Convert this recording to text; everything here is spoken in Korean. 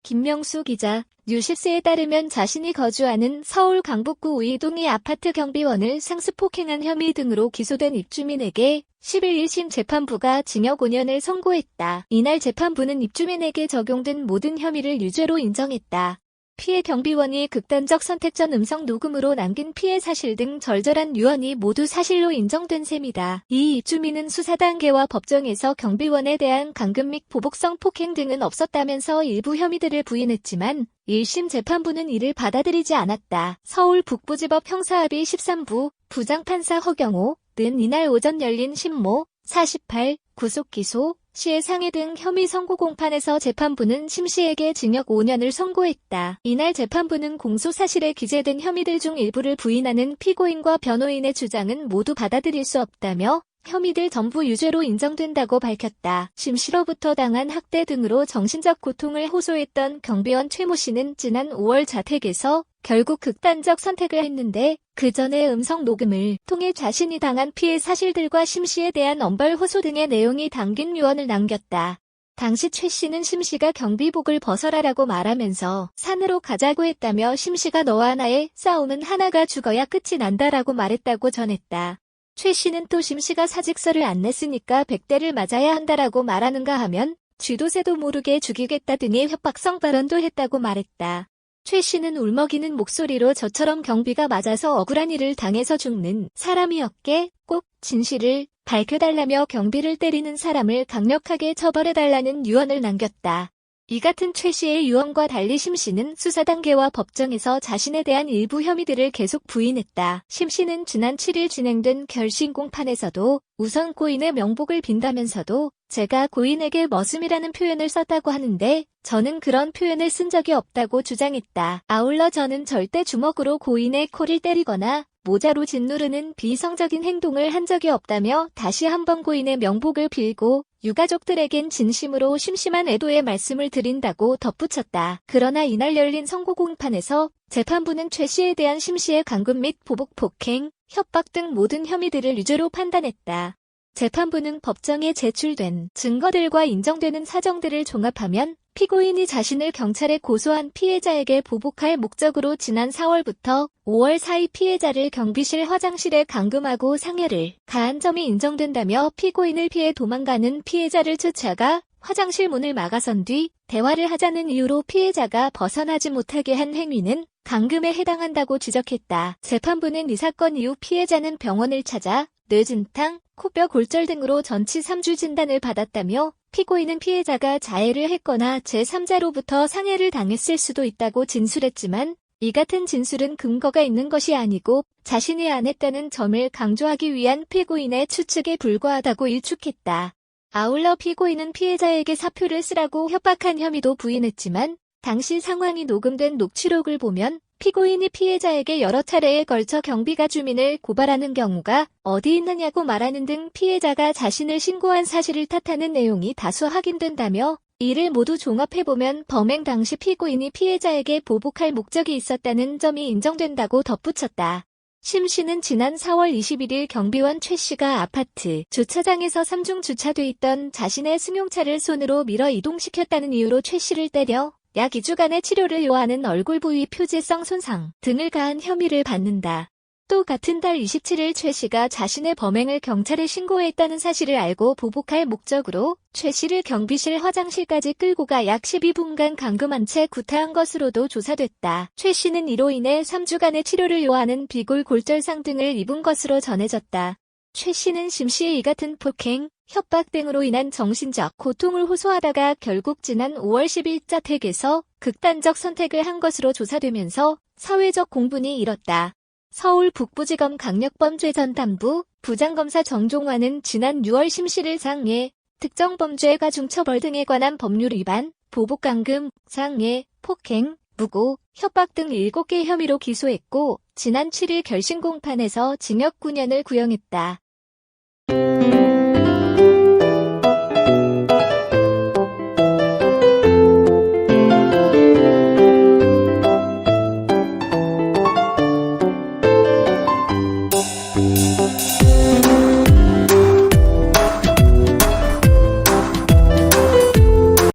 김명수 기자, 뉴시스에 따르면 자신이 거주하는 서울 강북구 우이동의 아파트 경비원을 상습폭행한 혐의 등으로 기소된 입주민에게 10일 1심 재판부가 징역 5년을 선고했다. 이날 재판부는 입주민에게 적용된 모든 혐의를 유죄로 인정했다. 피해 경비원이 극단적 선택 전 음성 녹음으로 남긴 피해 사실 등 절절한 유언이 모두 사실로 인정된 셈이다. 이 입주민은 수사 단계와 법정에서 경비원에 대한 강금 및 보복성 폭행 등은 없었다면서 일부 혐의들을 부인했지만 1심 재판부는 이를 받아들이지 않았다. 서울 북부지법 형사합의 13부 부장판사 허경호는 이날 오전 열린 신모 48 구속기소 시의 상해 등 혐의 선고 공판에서 재판부는 심씨에게 징역 5년을 선고했다. 이날 재판부는 공소사실에 기재된 혐의들 중 일부를 부인하는 피고인과 변호인의 주장은 모두 받아들일 수 없다며 혐의들 전부 유죄로 인정된다고 밝혔다. 심씨로부터 당한 학대 등으로 정신적 고통을 호소했던 경비원 최모 씨는 지난 5월 자택에서 결국 극단적 선택을 했는데 그 전에 음성 녹음을 통해 자신이 당한 피해 사실들과 심씨에 대한 엄벌 호소 등의 내용이 담긴 유언을 남겼다. 당시 최 씨는 심씨가 경비복을 벗어라라고 말하면서 산으로 가자고 했다며 심씨가 너와 나의 싸움은 하나가 죽어야 끝이 난다라고 말했다고 전했다. 최 씨는 또 심씨가 사직서를 안 냈으니까 100대를 맞아야 한다라고 말하는가 하면 쥐도 새도 모르게 죽이겠다 등의 협박성 발언도 했다고 말했다. 최 씨는 울먹이는 목소리로 저처럼 경비가 맞아서 억울한 일을 당해서 죽는 사람이었기에 꼭 진실을 밝혀달라며 경비를 때리는 사람을 강력하게 처벌해달라는 유언을 남겼다. 이 같은 최 씨의 유언과 달리 심 씨는 수사 단계와 법정에서 자신에 대한 일부 혐의들을 계속 부인했다. 심 씨는 지난 7일 진행된 결심 공판에서도 우선 고인의 명복을 빈다면서도 제가 고인에게 머슴이라는 표현을 썼다고 하는데 저는 그런 표현을 쓴 적이 없다고 주장했다. 아울러 저는 절대 주먹으로 고인의 코를 때리거나 모자로 짓누르는 비이성적인 행동을 한 적이 없다며 다시 한번 고인의 명복을 빌고 유가족들에겐 진심으로 심심한 애도의 말씀을 드린다고 덧붙였다. 그러나 이날 열린 선고 공판에서 재판부는 최 씨에 대한 심씨의 강금 및 보복 폭행, 협박 등 모든 혐의들을 유죄로 판단했다. 재판부는 법정에 제출된 증거들과 인정되는 사정들을 종합하면 피고인이 자신을 경찰에 고소한 피해자에게 보복할 목적으로 지난 4월부터 5월 사이 피해자를 경비실 화장실에 감금하고 상해를 가한 점이 인정된다며 피고인을 피해 도망가는 피해자를 쫓아가 화장실 문을 막아선 뒤 대화를 하자는 이유로 피해자가 벗어나지 못하게 한 행위는 감금에 해당한다고 지적했다. 재판부는 이 사건 이후 피해자는 병원을 찾아 뇌진탕, 코뼈 골절 등으로 전치 3주 진단을 받았다며 피고인은 피해자가 자해를 했거나 제3자로부터 상해를 당했을 수도 있다고 진술했지만 이 같은 진술은 근거가 있는 것이 아니고 자신이 안 했다는 점을 강조하기 위한 피고인의 추측에 불과하다고 일축했다. 아울러 피고인은 피해자에게 사표를 쓰라고 협박한 혐의도 부인했지만 당시 상황이 녹음된 녹취록을 보면 피고인이 피해자에게 여러 차례에 걸쳐 경비가 주민을 고발하는 경우가 어디 있느냐고 말하는 등 피해자가 자신을 신고한 사실을 탓하는 내용이 다수 확인된다며 이를 모두 종합해보면 범행 당시 피고인이 피해자에게 보복할 목적이 있었다는 점이 인정된다고 덧붙였다. 심 씨는 지난 4월 21일 경비원 최 씨가 아파트 주차장에서 3중 주차돼 있던 자신의 승용차를 손으로 밀어 이동시켰다는 이유로 최 씨를 때려 약 2주간의 치료를 요하는 얼굴 부위 표지성 손상 등을 가한 혐의를 받는다. 또 같은 달 27일 최 씨가 자신의 범행을 경찰에 신고했다는 사실을 알고 보복할 목적으로 최 씨를 경비실 화장실까지 끌고 가 약 12분간 감금한 채 구타한 것으로도 조사됐다. 최 씨는 이로 인해 3주간의 치료를 요하는 비골 골절상 등을 입은 것으로 전해졌다. 최 씨는 심 씨의 이 같은 폭행, 협박 등으로 인한 정신적 고통을 호소하다가 결국 지난 5월 10일 자택에서 극단적 선택을 한 것으로 조사되면서 사회적 공분이 일었다. 서울 북부지검 강력범죄전담부 부장검사 정종환은 지난 6월 심 씨를 상해, 특정범죄 가중처벌 등에 관한 법률 위반, 보복감금, 상해, 폭행, 무고, 협박 등 7개 혐의로 기소했고 지난 7일 결심 공판에서 징역 9년을 구형했다.